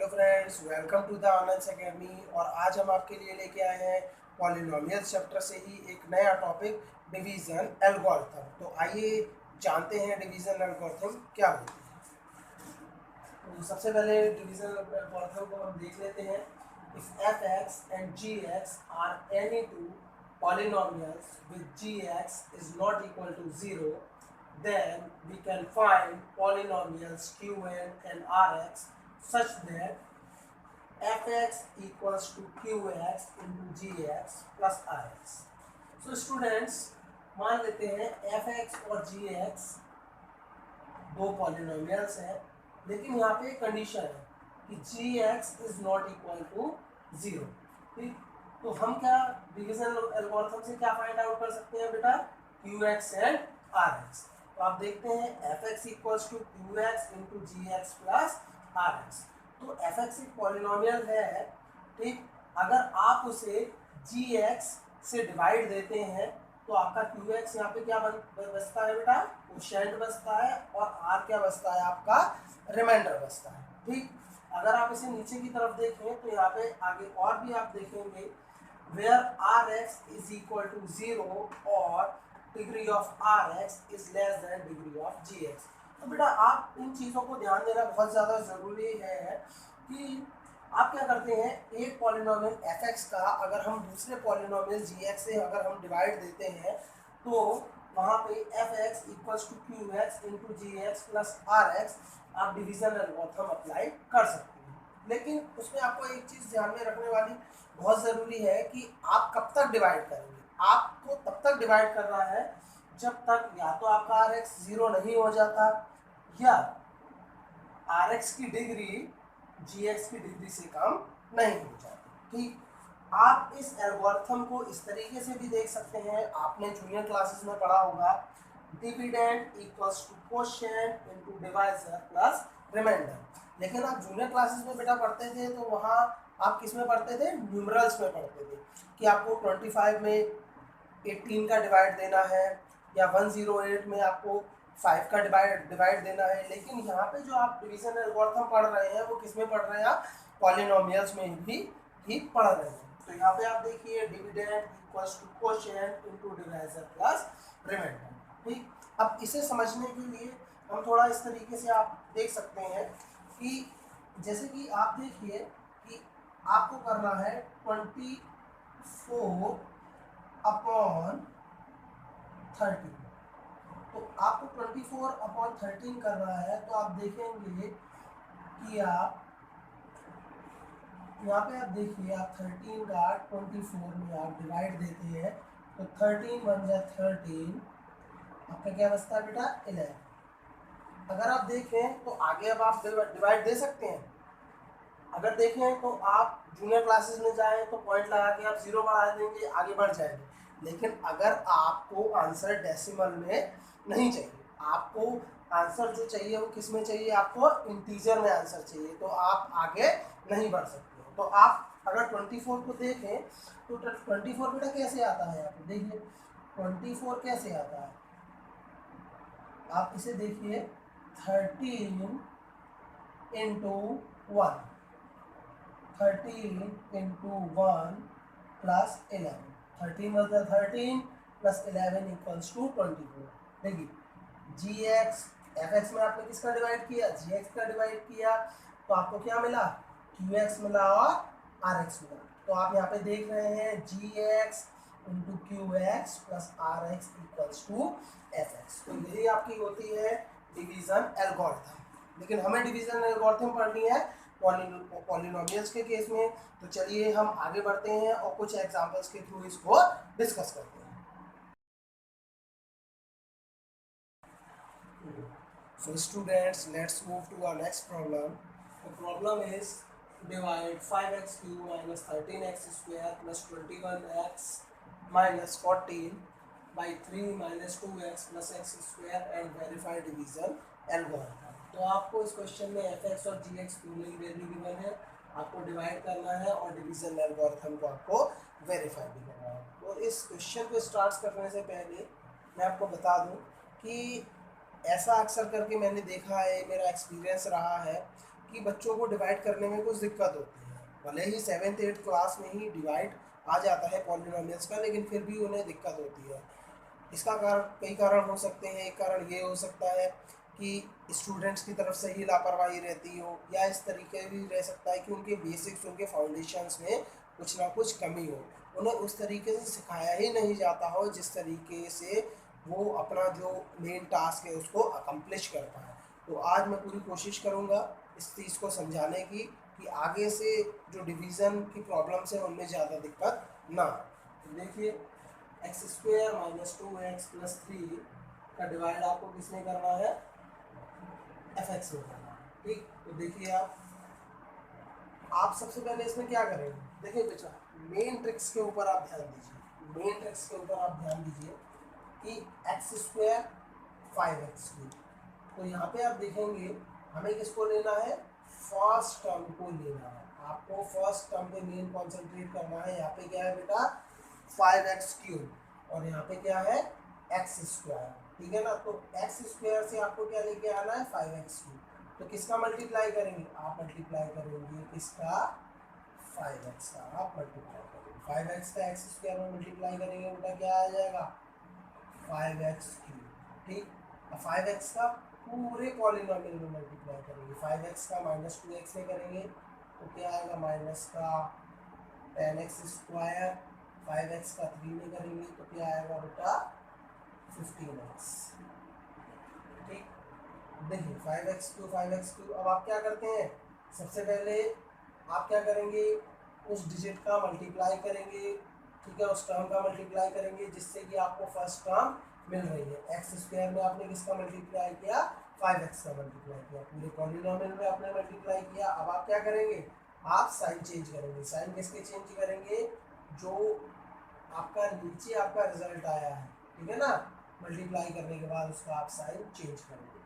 Hello friends, welcome to the Anand Academy. और आज हम आपके लिए लेके आए हैं पॉलिनोमियल्स चैप्टर से ही एक नया टॉपिक, डिवीजन एल्गोरिथम। तो आइए जानते हैं डिवीजन एल्गोरिथम क्या होती है। तो सबसे पहले डिवीजन एल्गोरिथम को हम देख लेते हैं। If f x and g x are any two polynomials with g x is not equal to zero, then we can find polynomials qn and rx such that fx equals to qx into gx plus rx। so students, मान लेते हैं fx और gx दो polynomials हैं, लेकिन यहाँ पे condition है कि gx is not equal to zero. ठीक, तो हम क्या डिवीजन एल्गोरिथम से क्या फाइंड आउट कर सकते हैं बेटा? qx and rx। तो आप देखते हैं fx equals to qx into gx plus rx। तो fx एक पॉलिनोमियल है, ठीक। अगर आप उसे gx से डिवाइड देते हैं तो आपका qx यहाँ पे क्या बचता है बेटा? क्वोशिएंट बचता है, और r क्या बचता है? आपका रिमाइंडर बचता है। ठीक, अगर आप इसे नीचे की तरफ देखें तो यहाँ पे आगे और भी आप देखेंगे where rx is equal to 0 और degree of rx is less than degree of gx। तो बेटा आप इन चीज़ों को ध्यान देना बहुत ज़्यादा ज़रूरी है कि आप क्या करते हैं, एक पॉलिनोमियल fx का अगर हम दूसरे पॉलिनोमियल gx से अगर हम डिवाइड देते हैं तो वहाँ पे fx equals to qx into gx plus rx आप डिवीजन एल्गोरिथम अप्लाई कर सकते हैं। लेकिन उसमें आपको एक चीज़ ध्यान में रखने वाली बहुत ज़रूरी है कि आप कब तक डिवाइड करेंगे। आपको तब तक डिवाइड करना है जब तक या तो आपका rx जीरो नहीं हो जाता या rx की डिग्री gx की डिग्री से कम नहीं हो जाती। ठीक, आप इस एल्गोरिथम को इस तरीके से भी देख सकते हैं, आपने जूनियर क्लासेस में पढ़ा होगा, dividend equals to quotient into divisor plus remainder. लेकिन आप जूनियर क्लासेस में बेटा पढ़ते थे तो वहाँ आप किस में पढ़ते थे? न्यूमरल्स में पढ़ते थे कि आपको 25 में 18 का डिवाइड देना है या 108 में आपको 5 का डिवाइड देना है। लेकिन यहाँ पे जो आप डिवीजन एल्गोरिथम पढ़ रहे हैं वो किस में पढ़ रहे हैं? आप पॉलिनोमियल्स में ही पढ़ रहे हैं। तो यहाँ पे आप देखिए dividend equals to quotient into divisor plus remainder. ठीक, अब इसे समझने के लिए हम थोड़ा इस तरीके से आप देख सकते हैं कि जैसे कि आप देखिए कि आपको करना है 24 अपॉन 30। तो आपको 24 अपॉन 13 करना है, तो आप देखेंगे कि आप यहाँ पे आप देखिए आप 13 का 24 में आप डिवाइड देते हैं तो 13 बन जाए 13, आपका क्या बचता है बेटा? 11। अगर आप देखें तो आगे अब आप डिवाइड दे सकते हैं। अगर देखें तो आप जूनियर क्लासेस में जाएं तो पॉइंट लगा के आप जीरो बढ़ा देंगे, आगे बढ़ जाएंगे। लेकिन अगर आपको आंसर डेसिमल में नहीं चाहिए, आपको आंसर जो चाहिए वो किस में चाहिए? आपको इंटीजर में आंसर चाहिए, तो आप आगे नहीं बढ़ सकते। तो आप अगर 24 को देखें तो 24 बेटा कैसे आता है? आप देखिए 24 कैसे आता है, आप इसे देखिए 13 इंटू 1, 13 इंटू 1 प्लस 11, 13 बचता 13 प्लस 11 इक्वल्स टू 24। देखिए जी एक्स एफ एक्स में आपने किसका डिवाइड किया? जी एक्स का डिवाइड किया, तो आपको क्या मिला? क्यू एक्स मिला और आर एक्स मिला। तो आप यहाँ पे देख रहे हैं G X into Q X plus are X equals to F X. तो यही आपकी होती है डिवीजन एल्गोरिथम। लेकिन हमें डिवीजन एल्गोरिथम पढ़नी है पॉलिनोमियल्स के केस में। तो चलिए हम आगे बढ़ते हैं और कुछ एग्जांपल्स के थ्रू इसको डिस्कस करते हैं। So students, let's move to our next problem. The problem is divide 5x cube minus 13x square plus 21x minus 14 by 3 minus 2x plus x square and verify division algorithm। तो आपको इस question में fx और gx दोनों ही value given है, आपको divide करना है और डिवीजन एल्गोरिथम को आपको वेरीफाई भी करना है। तो इस क्वेश्चन को स्टार्ट करने से पहले मैं आपको बता दूं कि ऐसा अक्सर करके मैंने देखा है, मेरा एक्सपीरियंस रहा है कि बच्चों को डिवाइड करने में कुछ दिक्कत होती है। भले ही 7th 8th क्लास में ही डिवाइड आ जाता है पॉलिनोमियल्स का, लेकिन फिर भी उन्हें दिक्कत होती है। इसका कारण कई कारण हो सकते हैं। एक कारण ये हो सकता है कि स्टूडेंट्स की तरफ से ही लापरवाही रहती हो, या इस तरीके भी रह सकता है कि उनके बेसिक्स, उनके फाउंडेशंस में कुछ ना कुछ कमी हो, उन्हें उस तरीके से सिखाया ही नहीं जाता हो जिस तरीके से वो अपना जो मेन टास्क है उसको अकम्प्लिश कर पाए। तो आज मैं पूरी कोशिश करूँगा इस चीज़ को समझाने की कि आगे से जो डिवीज़न की प्रॉब्लम्स हैं उनमें ज़्यादा दिक्कत ना हो। तो देखिए, x square minus 2x plus 3 का डिवाइड आपको किसमें करना है, एफ एक्स में करना है। ठीक, तो देखिए आप सबसे पहले इसमें क्या करेंगे, देखिए बेटा, मेन ट्रिक्स के ऊपर आप ध्यान दीजिए। मेन ट्रिक्स के ऊपर आप ध्यान दीजिए कि एक्स स्क्वेयर 5x3, तो यहाँ पे आप देखेंगे हमें किसको लेना है, फर्स्ट टर्म को लेना है। आपको फर्स्ट टर्म पे मेन कॉन्सेंट्रेट करना है। यहाँ पे क्या है बेटा, 5x3, और यहाँ पे क्या है, एक्स स्क्वायर। ठीक है ना, तो एक्स स्क्वायर से आपको क्या लेके आना है, 5x3। तो किसका मल्टीप्लाई करेंगे, आप मल्टीप्लाई करेंगे किसका, 5x का आप मल्टीप्लाई करेंगे। 5x का एक्स स्क्वायर में मल्टीप्लाई करेंगे बेटा क्या आ जाएगा, 5x3। ठीक, अब 5x का पूरे पॉलिनोमियल में मल्टीप्लाई करेंगे। 5x का माइनस 2x में करेंगे तो क्या आएगा, माइनस का 10x स्क्वायर। 5x का 3 में करेंगे तो क्या आएगा बेटा, 15x। ठीक, देखिए 5x3। अब आप क्या करते हैं, सबसे पहले आप क्या करेंगे, उस डिजिट का मल्टीप्लाई करेंगे। ठीक है, उस टर्म का मल्टीप्लाई करेंगे जिससे कि आपको फर्स्ट टर्म मिल रही है। एक्स स्क्वायर में आपने किसका मल्टीप्लाई किया, 5x का मल्टीप्लाई किया। पूरे पॉलिनोमियल में आपने मल्टीप्लाई किया। अब आप क्या करेंगे, आप साइन चेंज करेंगे। साइन किसके चेंज करेंगे, जो आपका नीचे आपका रिजल्ट आया है, ठीक है ना, मल्टीप्लाई करने के बाद उसका आप साइन चेंज करेंगे।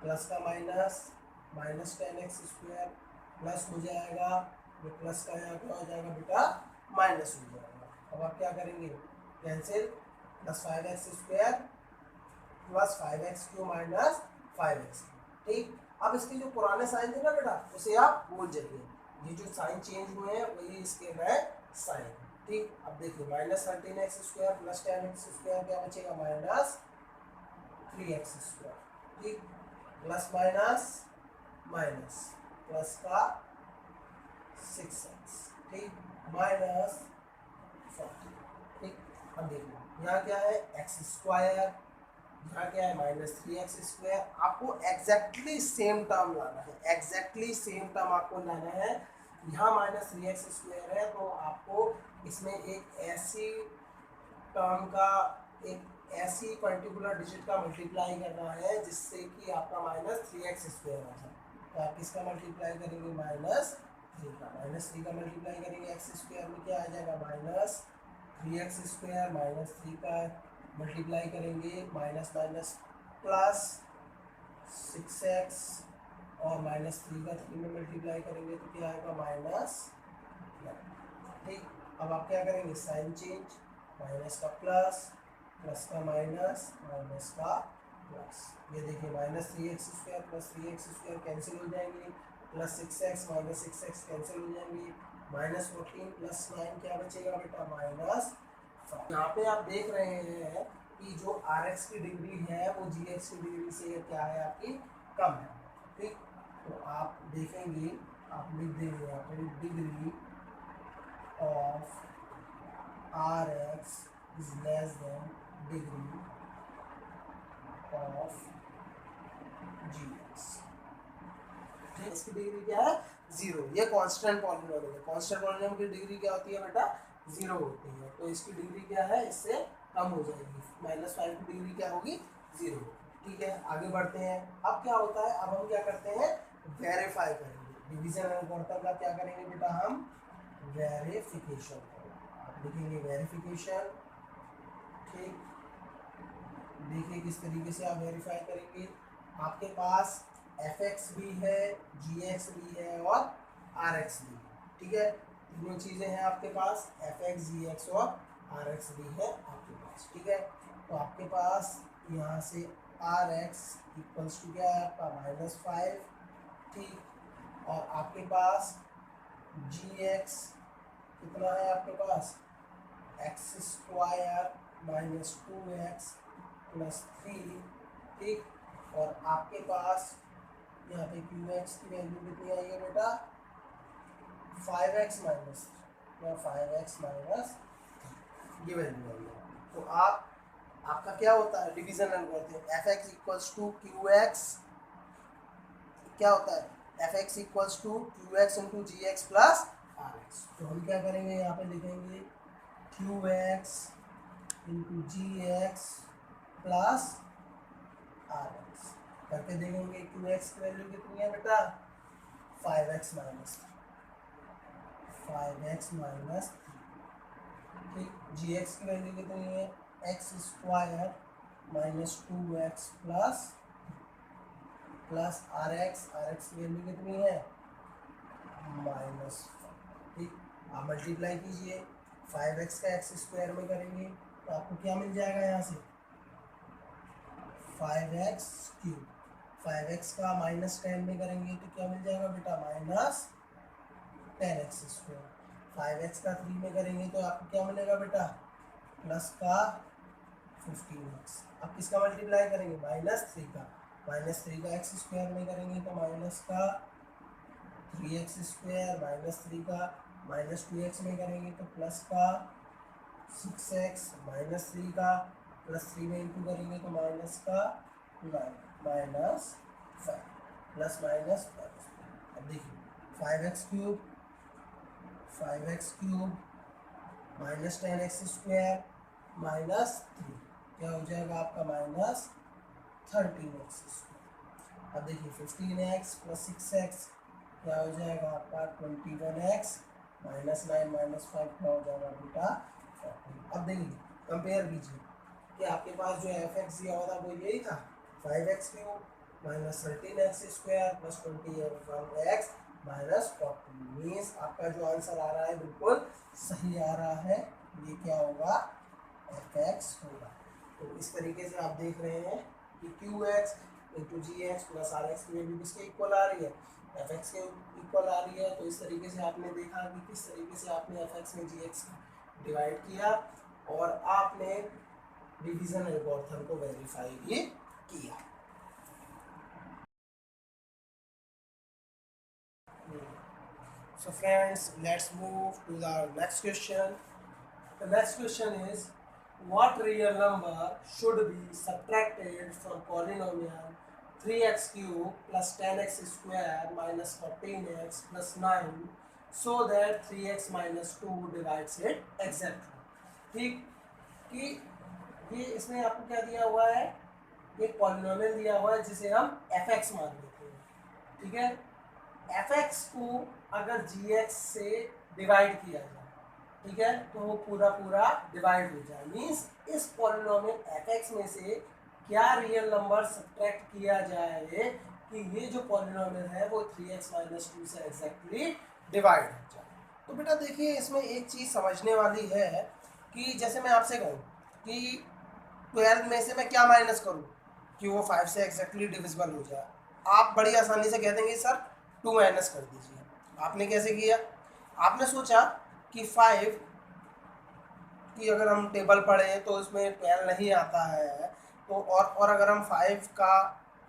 प्लस का minus, minus 10x square plus हो जाएगा, ये प्लस का यहाँ क्या हो जाएगा बेटा, माइनस हो जाएगा। अब आप क्या करेंगे, cancel, plus 5x square plus 5x3 minus 5x। ठीक, अब इसके जो पुराने साइन थे ना बेटा, उसे आप भूल जाइए। ये जो साइन चेंज हुए हैं वही इसके नए साइन। ठीक, अब देखिए minus 13x square plus 10x square क्या बचेगा, माइनस 3x स्क्वायर। ठीक, प्लस माइनस माइनस, प्लस का 6x। ठीक, माइनस 40। ठीक, अब देखिए यहाँ क्या है, एक्स स्क्वायर, यहाँ क्या है, माइनस 3x स्क्वायर। आपको एग्जैक्टली सेम टर्म लाना है, एग्जैक्टली सेम टर्म आपको लाना है। यहाँ माइनस 3x स्क्वायर है तो आपको इसमें एक ऐसी टर्म का, एक ऐसी पर्टिकुलर डिजिट का मल्टीप्लाई करना है जिससे कि आपका माइनस 3x स्क्वायर आ जाए। तो आप किसका मल्टीप्लाई करेंगे, माइनस 3 का। माइनस 3 का मल्टीप्लाई करेंगे एक्स स्क्वायर में क्या आ जाएगा, माइनस 3x स्क्वायर। माइनस 3 का मल्टीप्लाई करेंगे, माइनस माइनस प्लस 6x, और माइनस 3 का 3 में मल्टीप्लाई करेंगे तो क्या आएगा, माइनस 1। ठीक, अब आप क्या करेंगे, साइन चेंज, माइनस का प्लस, प्लस का माइनस, माइनस का प्लस। ये देखिए minus 3x square plus 3x square cancel हो जाएंगे, plus 6x minus 6x cancel हो जाएंगे, माइनस 14 प्लस 9 क्या बचेगा बेटा, माइनस 5। यहाँ पे आप देख रहे हैं कि जो rx की डिग्री है वो gx की डिग्री से क्या है, आपकी कम है। ठीक, तो आप देखेंगे, आप लिख देंगे यहाँ पे, degree of rx is less than degree of gx। ठीक, इसकी डिग्री क्या है, 0। ये कांस्टेंट पॉलिनोमियल है। कांस्टेंट पॉलिनोमियल की डिग्री क्या होती है बेटा, 0 होती है। तो इसकी डिग्री क्या है, इससे कम हो जाएगी। -5 की डिग्री क्या होगी, 0। ठीक है, आगे बढ़ते हैं। अब क्या होता है, अब हम क्या करते हैं, वेरीफाई करेंगे। डिवीजन एल्गोरिथम का क्या करेंगे बेटा, हम वेरिफिकेशन करेंगे। आप लिखेंगे वेरिफिकेशन। ठीक, देखिए किस तरीके से आप वेरीफाई करेंगे। आपके पास fx भी है, gx भी है और rx भी है। ठीक है, तीनों चीज़ें हैं आपके पास, fx, gx और rx भी है आपके पास। ठीक है, तो आपके पास यहाँ से rx इक्वल्स टू क्या है आपका, -5। ठीक, और आपके पास जी एक्स कितना है आपके पास X square minus 2x plus 3, ठीक। और आपके पास यहाँ पे क्यू एक्स की वैल्यू कितनी आई है बेटा 5x माइनस या 5x माइनस ये वैल्यू आई है। तो आपका क्या होता है division algorithm f x equals to q x क्या होता है f x equals to q x into g x plus are x. तो हम क्या करेंगे यहाँ पे लिखेंगे q x into g x plus are x करके देखेंगे क्यू एक्स की वैल्यू कितनी है बेटा 5x माइनस 5x माइनस ठीक। जी एक्स की वैल्यू कितनी है x square minus 2x plus are x की वैल्यू कितनी है माइनस ठीक। आप मल्टीप्लाई कीजिए 5x का एक्स स्क्वायर में करेंगे तो आपको क्या मिल जाएगा यहाँ से 5x क्यूब 5x का माइनस 10 में करेंगे तो क्या मिल जाएगा बेटा माइनस 10x स्क्वायर 5x का 3 में करेंगे तो आपको क्या मिलेगा बेटा प्लस का 15x। अब किसका मल्टीप्लाई करेंगे माइनस 3 का एक्स स्क्वायर में करेंगे तो माइनस का 3x स्क्वायर माइनस 3 का माइनस 2x में करेंगे तो प्लस का 6x माइनस 3 का प्लस 3 में इंटू करेंगे तो माइनस का 9 माइनस 5 प्लस माइनस अब देखिए 5x cube minus 10x square minus 3 क्या हो जाएगा आपका माइनस 13x स्क्वायर। अब देखिए 15x प्लस 6x क्या हो जाएगा आपका 21x माइनस 9 माइनस 5 क्या हो जाएगा बेटा 14। अब देखिए कंपेयर कीजिए कि आपके पास जो एफ एक्स दिया हुआ था वो यही था 5x cube minus 13x square plus 21x minus 14 means आपका जो आंसर आ रहा है बिल्कुल सही आ रहा है। ये क्या होगा एफ एक्स होगा। तो इस तरीके से आप देख रहे हैं कि q x into g x plus are x की वैल्यू किसके इक्वल आ रही है एफ एक्स के इक्वल आ रही है। तो इस तरीके से आपने देखा कि किस तरीके से आपने एफ एक्स में जी एक्स डिवाइड किया और आपने डिवीजन एल्गोरिथम को वेरीफाई भी किया। So friends, let's move to the next question. The next question is, what real number should be subtracted from polynomial 3x cube plus 10x square minus 14x plus 9 so that 3x minus 2 divides it exactly। ठीक कि ये इसमें आपको क्या दिया हुआ है एक पॉलिनोमियल दिया हुआ है जिसे हम fx मान लेते हैं। ठीक है fx को अगर gx से डिवाइड किया जाए ठीक है तो वो पूरा डिवाइड हो जाए मीन्स इस पॉलिनोमियल fx में से क्या रियल नंबर सब्ट्रैक्ट किया जाए कि ये जो पॉलिनोमियल है वो 3x माइनस 2 से एग्जैक्टली डिवाइड हो जाए। तो बेटा देखिए इसमें एक चीज़ समझने वाली है कि जैसे मैं आपसे कहूँ कि 12 में से मैं क्या माइनस करूँ कि वो 5 से एग्जैक्टली डिविजिबल हो जाए। आप बड़ी आसानी से कह देंगे सर 2 माइनस कर दीजिए। आपने कैसे किया आपने सोचा कि 5 की अगर हम टेबल पढ़ें तो इसमें 12 नहीं आता है तो और अगर हम 5 का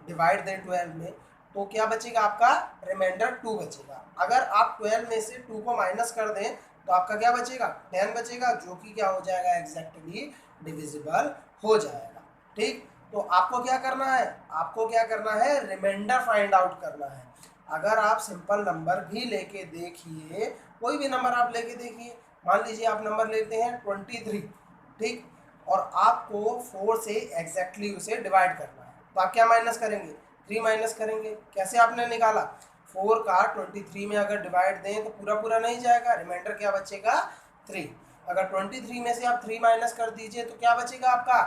डिवाइड दें 12 में तो क्या बचेगा आपका रिमाइंडर 2 बचेगा। अगर आप 12 में से 2 को माइनस कर दें तो आपका क्या बचेगा 10 बचेगा जो कि क्या हो जाएगा एग्जैक्टली डिविजिबल हो जाएगा। ठीक तो आपको क्या करना है रिमाइंडर फाइंड आउट करना है। अगर आप सिंपल नंबर भी लेके देखिए कोई भी नंबर आप लेके देखिए मान लीजिए आप नंबर लेते हैं 23 ठीक और आपको 4 से एग्जैक्टली उसे डिवाइड करना है तो आप क्या माइनस करेंगे 3 माइनस करेंगे। कैसे आपने निकाला 4 का 23 में अगर डिवाइड दें तो पूरा नहीं जाएगा रिमाइंडर क्या बचेगा 3। अगर 23 में से आप 3 माइनस कर दीजिए तो क्या बचेगा आपका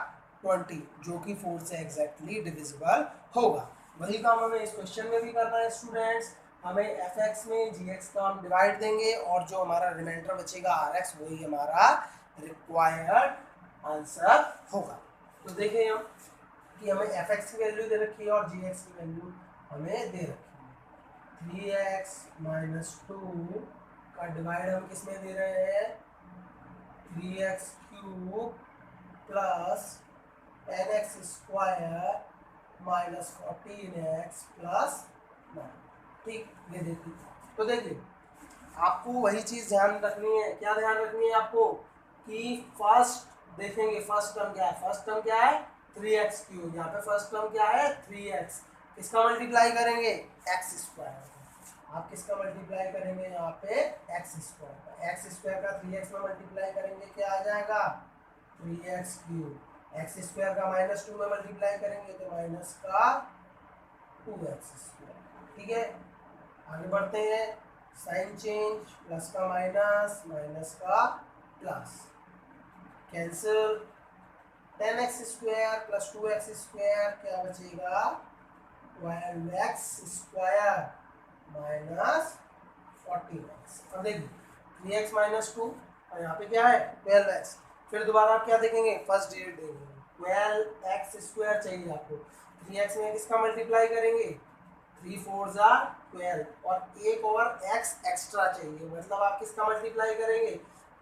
20 जो कि 4 से एग्जैक्टली डिविजिबल होगा। वही काम हमें इस क्वेश्चन में भी करना है स्टूडेंट्स। हमें एफ एक्स में जी एक्स का हम डिवाइड देंगे और जो हमारा रिमाइंडर बचेगा आर एक्स वही हमारा रिक्वायर्ड आंसर होगा। तो देखिए हम कि हमें एफ एक्स की वैल्यू दे रखी है और जी एक्स की वैल्यू हमें दे रखी है। 3x माइनस 2 का डिवाइड हम किस में दे रहे हैं, 3x cube plus 10x square minus 14x plus 9। ठीक, ये देखिए। तो देखिए आपको वही चीज़ ध्यान रखनी है, क्या ध्यान रखनी है आपको कि फर्स्ट देखेंगे फर्स्ट टर्म क्या है, फर्स्ट टर्म क्या है 3x क्यूब, यहाँ पे फर्स्ट टर्म क्या है 3x, किसका मल्टीप्लाई करेंगे एक्स स्क्वायर, आप किसका मल्टीप्लाई करेंगे यहाँ पे एक्स स्क्वायर का, एक्स स्क्वायर का 3x में मल्टीप्लाई करेंगे क्या आ जाएगा 3x क्यूब, एक्स स्क्वायर का माइनस 2 में मल्टीप्लाई करेंगे तो माइनस का 2x स्क्वायर। ठीक है, आगे बढ़ते हैं, साइन चेंज, प्लस का माइनस, माइनस का plus, cancel, 10x square plus 2x square क्या बचेगा 12x स्क्वायर माइनस 14x। अब देखिए 3x माइनस 2 और यहाँ पे क्या है 12x, फिर दोबारा आप क्या देखेंगे फर्स्ट डिजिट देखेंगे, 12x स्क्वायर चाहिए आपको, 3x में किसका मल्टीप्लाई करेंगे 3 4 जा 12 और एक और x एक्स्ट्रा चाहिए, मतलब आप किसका मल्टीप्लाई करेंगे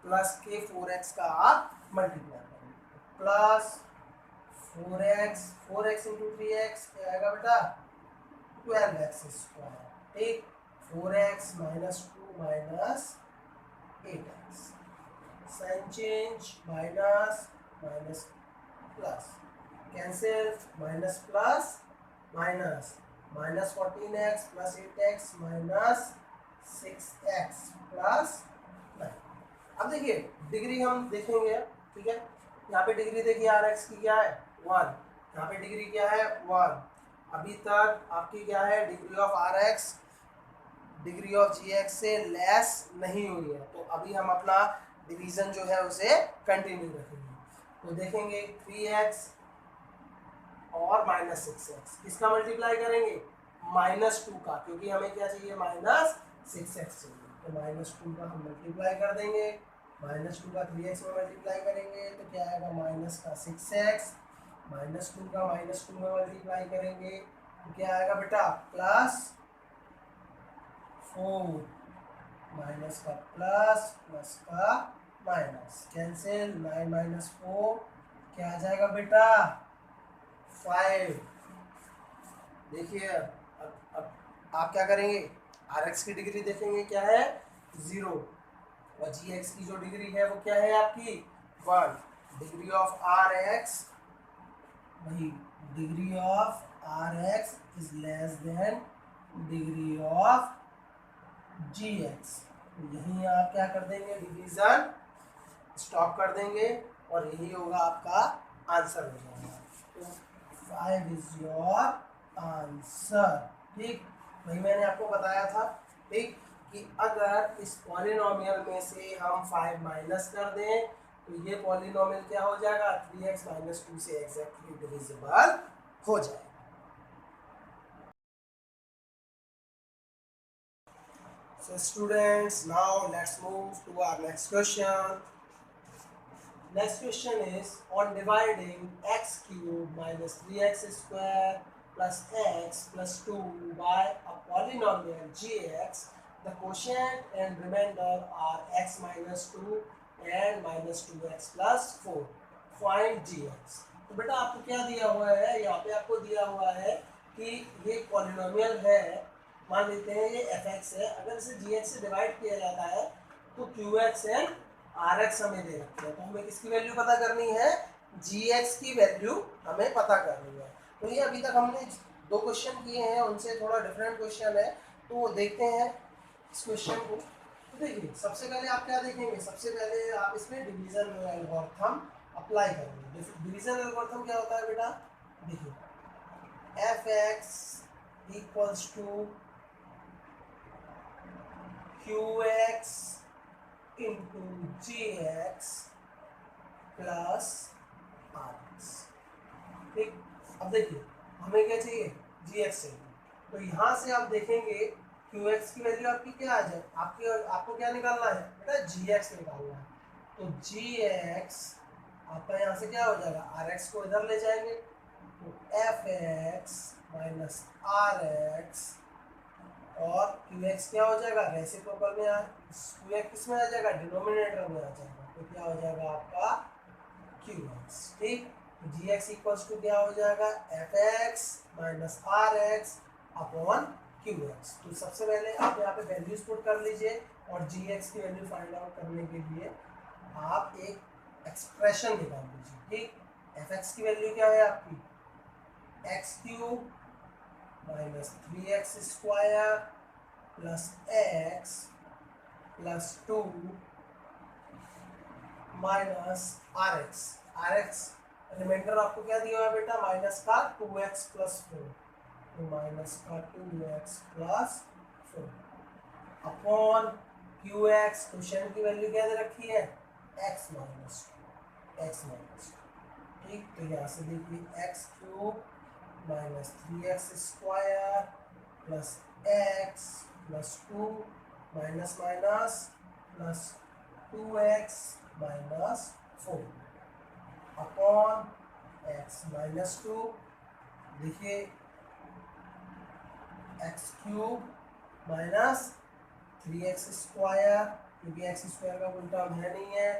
प्लस के 4x का आप मल्टीप्लाई करेंगे, प्लस 4x इंटू 3x क्या आएगा बेटा 12x स्क्वायर। ठीक, 4x minus 2 minus 8x, sign change, minus minus plus, cancel, minus plus minus, minus 14x plus 8x minus 6x plus 9। अब देखिए डिग्री हम देखेंगे, ठीक है, यहाँ पे डिग्री देखिए आर एक्स की क्या है 1, यहाँ पे डिग्री क्या है 1, अभी तक आपकी क्या है degree of r x degree of g x से लेस नहीं हुई है, तो अभी हम अपना डिवीजन जो है उसे कंटिन्यू रखेंगे। तो देखेंगे 3x और माइनस 6x किसका मल्टीप्लाई करेंगे माइनस 2 का, क्योंकि हमें क्या चाहिए माइनस 6x चाहिए, तो माइनस 2 का हम मल्टीप्लाई कर देंगे, माइनस 2 का 3x में मल्टीप्लाई करेंगे तो क्या आएगा माइनस का 6x, माइनस 2 का माइनस 2 में मल्टीप्लाई करेंगे तो क्या आएगा बेटा प्लस 4, माइनस का प्लस, प्लस का माइनस, कैंसिल, 9 माइनस 4 क्या आ जाएगा बेटा 5। देखिए अब आप क्या करेंगे आर एक्स की डिग्री देखेंगे क्या है 0 और जी एक्स की जो डिग्री है वो क्या है आपकी 1, डिग्री ऑफ आर एक्स वही degree of r x is less than degree of g x, यही आप क्या कर देंगे डिवीजन स्टॉप कर देंगे और यही होगा आपका आंसर हो जाएगा, तो 5 इज योर आंसर। ठीक, वही मैंने आपको बताया था, ठीक, कि अगर इस पॉलिनोमियल में से हम 5 माइनस कर दें तो ये पॉलिनोमियल क्या हो जाएगा 3x माइनस 2 से एग्जैक्टली डिविजिबल हो जाएगा। So students, now let's move to our next question. Next question is on dividing x cube minus 3x square plus x plus 2 by a polynomial gx, the quotient and remainder are x minus 2 and minus 2x plus 4. Find gx. तो बेटा आपको क्या दिया हुआ है, यहाँ पे आपको दिया हुआ है कि ये पॉलिनोमियल है, मान लेते हैं ये fx है, अगर इसे gx से डिवाइड किया जाता है तो qx एंड rx हमें दे रखते हैं, तो हमें किसकी वैल्यू पता करनी है gx की वैल्यू हमें पता करनी है। तो ये अभी तक हमने 2 क्वेश्चन किए हैं, उनसे थोड़ा डिफरेंट क्वेश्चन है, तो वो देखते हैं इस क्वेश्चन को। तो देखिए सबसे पहले आप क्या देखेंगे, सबसे पहले आप इसमें डिवीजन एल्गोरिथम अप्लाई करेंगे। डिवीजन एल्गोरिथम क्या होता है बेटा, देखिए fx equals to qx into gx plus rx। ठीक, अब देखिए हमें क्या चाहिए gx चाहिए, तो यहाँ से आप देखेंगे qx की वैल्यू आपकी क्या आ जाए, आपको क्या निकालना है बेटा gx निकालना है, तो gx आपका यहाँ से क्या हो जाएगा rx को इधर ले जाएंगे तो fx माइनस rx और क्यू एक्स क्या हो जाएगा, रेसिप्रोकल में क्यू एक्स किस में आ जाएगा, डिनोमिनेटर में आ जाएगा, तो क्या हो जाएगा आपका क्यू एक्स। ठीक, जी एक्स इक्वल्स टू क्या हो जाएगा, f x minus r x upon q x. तो सबसे पहले आप यहाँ पे वैल्यूज पुट कर लीजिए और जी एक्स की वैल्यू फाइंड आउट करने के लिए आप एक एक्सप्रेशन निकाल लीजिए। ठीक, एफ एक्स की वैल्यू क्या है आपकी, x cube minus 3x square plus x plus 2 minus r x remainder आपको क्या दिया हुआ है बेटा, माइनस का 2x प्लस 4, तो माइनस का 2x plus 4 upon q x, question की वैल्यू क्या दे रखी है, x माइनस एक्स माइनस। ठीक, तो यहाँ से देखिए x cube minus 3x square plus x plus 2 minus minus plus 2x minus 4 upon x minus 2, देखिए x cube minus 3x square, क्योंकि एक्स स्क्वायर का कोई टर्म है नहीं है,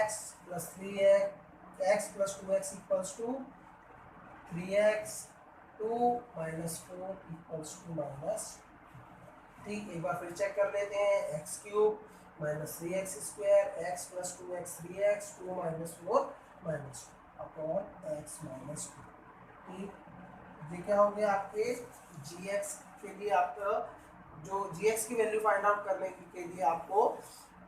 x plus 3x plus 2x equals to 3x 2 minus 4 equals to minus. ठीक, एक बार फिर चेक कर लेते हैं, x cube minus 3x square x plus 2x 3x 2 minus 4 minus upon x minus 2। ठीक, ये क्या हो गया आपके जी एक्स के लिए, आपका जो जी एक्स की वैल्यू फाइंड आउट करने के लिए आपको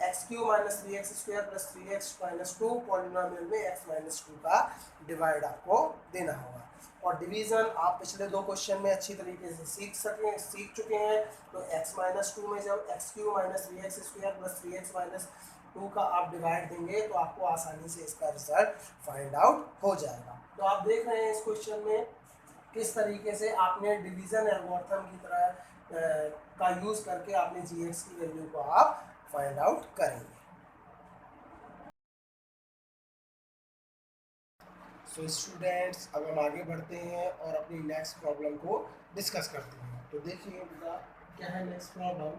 x cube minus 3x square plus 3x minus 2 polynomial में x माइनस 2 का डिवाइड आपको देना होगा। और डिवीजन आप पिछले दो क्वेश्चन में अच्छी तरीके से सीख चुके हैं। तो x माइनस 2 में जब x cube minus 3x square plus 3x minus 2 का आप डिवाइड देंगे तो आपको आसानी से इसका रिजल्ट फाइंड आउट हो जाएगा। तो आप देख रहे हैं इस क्वेश्चन में किस तरीके से आपने डिवीजन एल्गोरिथम की तरह का यूज करके आपने जी एक्स की वैल्यू को आप फाइंड आउट करेंगे। सो स्टूडेंट्स, अब हम आगे बढ़ते हैं और अपनी नेक्स्ट प्रॉब्लम को डिस्कस करते हैं। तो देखिए बेटा क्या है next problem,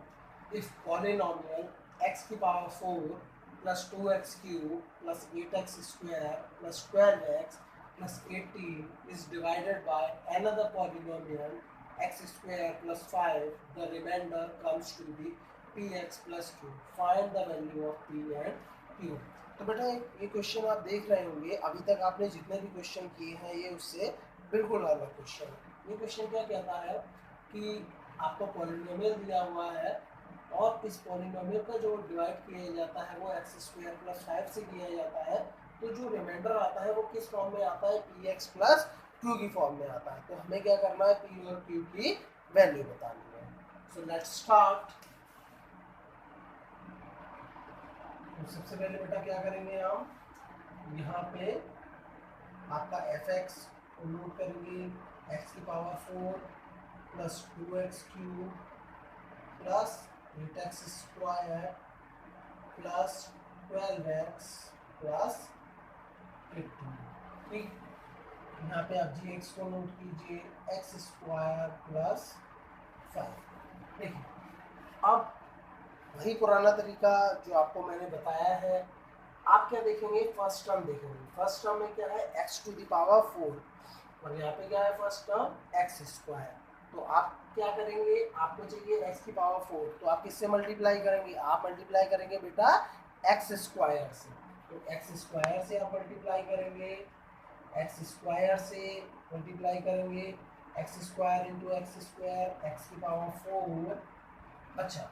if polynomial x की power 4 plus 2x cube plus 8x square plus 12x plus 18 is divided by another polynomial x square plus 5, the remainder comes to be px plus q. Find the value of p and q. तो बेटा ये question आप देख रहे होंगे, अभी तक आपने जितने भी क्वेश्चन किए हैं ये उससे बिल्कुल अलग क्वेश्चन है। ये क्वेश्चन क्या कहता है कि आपको पॉलिनोमियल दिया हुआ है और इस पॉलिनोमियल का जो डिवाइड किया जाता है वो एक्स स्क्वायर प्लस 5 से किया जाता है, तो जो रिमाइंडर आता है वो किस फॉर्म में आता है, पी एक्स प्लस क्यू की फॉर्म में आता है। तो हमें क्या करना है, पी और क्यू की वैल्यू बतानी है। So let's start. तो सबसे पहले बेटा क्या करेंगे हम, यहाँ पे आपका एफ एक्स को नोट करेंगे, एक्स की power 4 plus 2x cube plus 8x square plus 12x plus 15। ठीक, यहाँ पे आप जी एक्स को नोट कीजिए, एक्स स्क्वायर प्लस 5। देखिए अब वही पुराना तरीका जो आपको मैंने बताया है, आप क्या देखेंगे, फर्स्ट टर्म देखेंगे। फर्स्ट टर्म में क्या है, एक्स टू द पावर 4 और यहाँ पे क्या है फर्स्ट टर्म एक्स स्क्वायर। तो आप क्या करेंगे, आपको चाहिए एक्स की पावर 4, तो आप किससे मल्टीप्लाई करेंगे, आप मल्टीप्लाई करेंगे बेटा एक्स स्क्वायर से। तो एक्स स्क्वायर से आप मल्टीप्लाई करेंगे, एक्स स्क्वायर से मल्टीप्लाई करेंगे, x square into x square, x की पावर 4। अच्छा,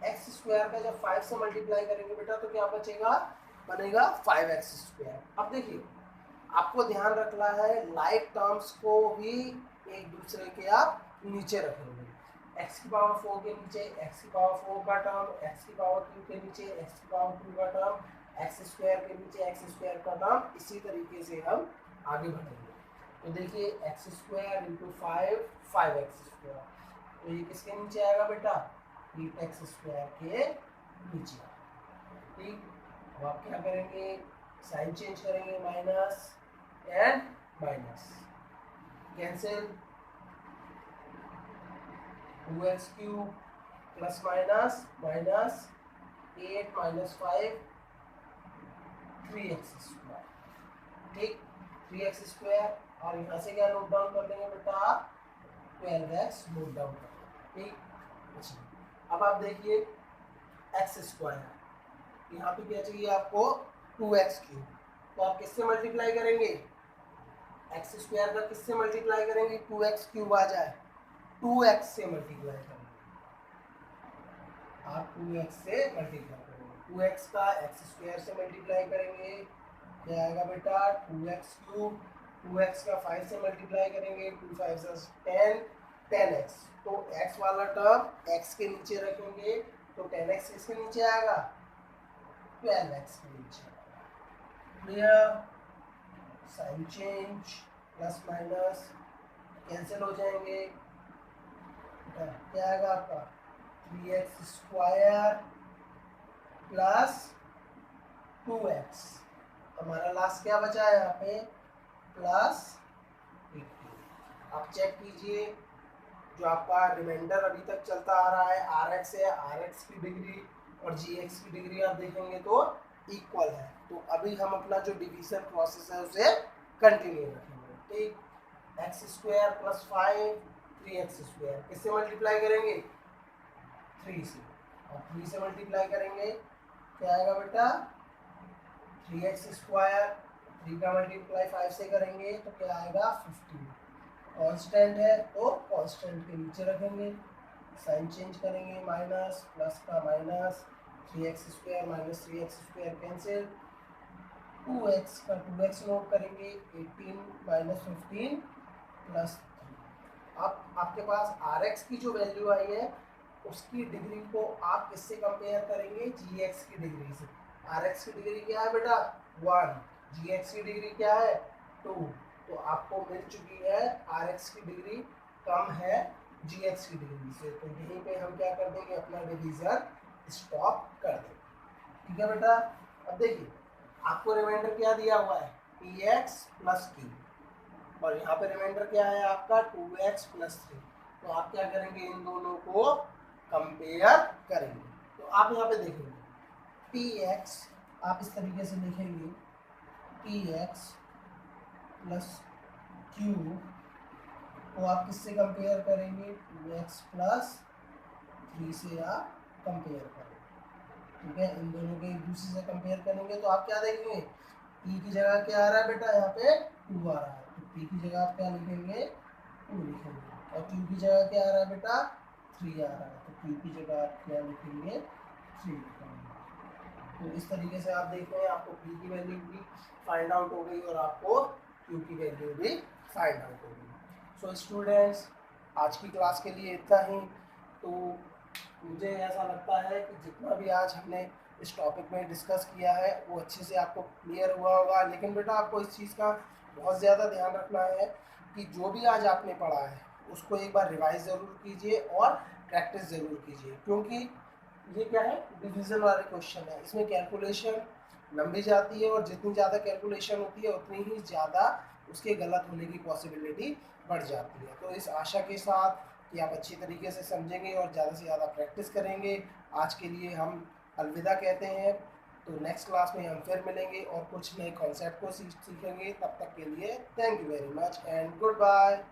एक्स स्क्वायर का जब 5 से मल्टीप्लाई करेंगे बेटा तो क्या बचेगा, बनेगा 5x स्क्वायर। अब देखिए आपको ध्यान रखना है, लाइक टर्म्स को भी एक दूसरे के आप नीचे रखेंगे। एक्स की पावर 4 के नीचे एक्स की पावर 4 का टर्म, एक्स की पावर 2 के नीचे एक्स की पावर 2 का टर्म, एक्स स्क्वायर के नीचे एक्स स्क्वायर का टर्म, इसी तरीके से हम आगे बढ़ेंगे। तो देखिए x square into 5 5x square, तो ये किसके नीचे आएगा बेटा, 8x स्क्वायर के नीचे। ठीक, अब आप क्या करेंगे, साइन चेंज करेंगे, minus and minus cancel, 2x³ plus minus minus 8 minus 5 3x²। ठीक, 3x² और यहाँ से क्या नोट डाउन कर लेंगे बेटा, 12x नोट डाउन कर लेंगे। ठीक, अच्छा अब आप देखिए x², यहाँ पे क्या चाहिए आपको 2x³, तो आप किससे मल्टीप्लाई करेंगे, x² का किससे मल्टीप्लाई करेंगे, 2x³ आ जाए, 2x से मल्टीप्लाई करेंगे, आप 2x से मल्टीप्लाई करेंगे, 2x का x² से मल्टीप्लाई करेंगे, क्या आएगा बेटा 2x³, 2x का 5 से मल्टीप्लाई करेंगे, 2 5 10, 10x, तो x वाला टर्म x के नीचे रखेंगे, तो 10x किसके नीचे आएगा, 12x के नीचे। Clear, sign change, plus minus cancel हो जाएंगे, क्या आएगा आपका 3x² प्लस 2x, हमारा लास्ट क्या बचा है यहाँ पे प्लस 18। आप चेक कीजिए जो आपका रिमाइंडर अभी तक चलता आ रहा है rx है, rx की डिग्री और gx की डिग्री आप देखेंगे तो इक्वल है, तो अभी हम अपना जो डिवीजन प्रोसेस है उसे कंटिन्यू रखेंगे। ठीक, x² प्लस 5 3x², किससे मल्टीप्लाई करेंगे 3 से, और 3 से मल्टीप्लाई करेंगे क्या आएगा बेटा 3x², 3 का मल्टीप्लाई 5 से करेंगे तो क्या आएगा 15, कांस्टेंट है तो कांस्टेंट के नीचे रखेंगे, साइन चेंज करेंगे, माइनस प्लस का minus, 3x² minus 3x² cancel, 2x का 2x नोट करेंगे, 18 माइनस 15 प्लस 3। अब आपके पास rx की जो वैल्यू आई है उसकी डिग्री को आप किससे कंपेयर करेंगे, gx की डिग्री से। rx की डिग्री क्या है बेटा 1, gx की डिग्री क्या है 2, तो आपको मिल चुकी है rx की डिग्री कम है gx की डिग्री से, तो यहीं पे हम क्या कर देंगे अपना डिवीजन स्टॉप कर देंगे। ठीक है बेटा, अब देखिए आपको रिमाइंडर क्या दिया हुआ है px प्लस q, और यहाँ पे रिमाइंडर क्या है आपका 2x प्लस 3, तो आप क्या करेंगे इन दोनों को कंपेयर करेंगे, तो आप यहाँ पे देखेंगे px आप इस तरीके से लिखेंगे px प्लस q को आप किससे कंपेयर करेंगे 2x प्लस 3 से आप कंपेयर करेंगे। ठीक है, इन दोनों के एक दूसरे से कंपेयर करेंगे तो आप क्या देखेंगे p की जगह क्या आ रहा है बेटा यहाँ पे 2 आ रहा है, तो p की जगह आप क्या लिखेंगे 2 लिखेंगे, और q की जगह क्या आ रहा है बेटा 3 आ रहा है, तो q की जगह आप क्या लिखेंगे 3 लिखेंगे। तो इस तरीके से आप देख रहे हैं आपको p की वैल्यू भी फाइंड आउट हो गई और आपको q की वैल्यू भी फाइंड आउट हो गई। सो स्टूडेंट्स आज की क्लास के लिए इतना ही, तो मुझे ऐसा लगता है कि जितना भी आज हमने इस टॉपिक में डिस्कस किया है वो अच्छे से आपको क्लियर हुआ होगा, लेकिन बेटा आपको इस चीज़ का बहुत ज़्यादा ध्यान रखना है कि जो भी आज आपने पढ़ा है उसको एक बार रिवाइज ज़रूर कीजिए और प्रैक्टिस ज़रूर कीजिए, क्योंकि ये क्या है डिवीज़न वाले क्वेश्चन है, इसमें कैलकुलेशन लंबी जाती है और जितनी ज़्यादा कैलकुलेशन होती है उतनी ही ज़्यादा उसके गलत होने की पॉसिबिलिटी बढ़ जाती है। तो इस आशा के साथ कि आप अच्छी तरीके से समझेंगे और ज़्यादा से ज़्यादा प्रैक्टिस करेंगे, आज के लिए हम अलविदा कहते हैं। तो नेक्स्ट क्लास में हम फिर मिलेंगे और कुछ नए कॉन्सेप्ट को सीखेंगे, तब तक के लिए thank you very much and good bye.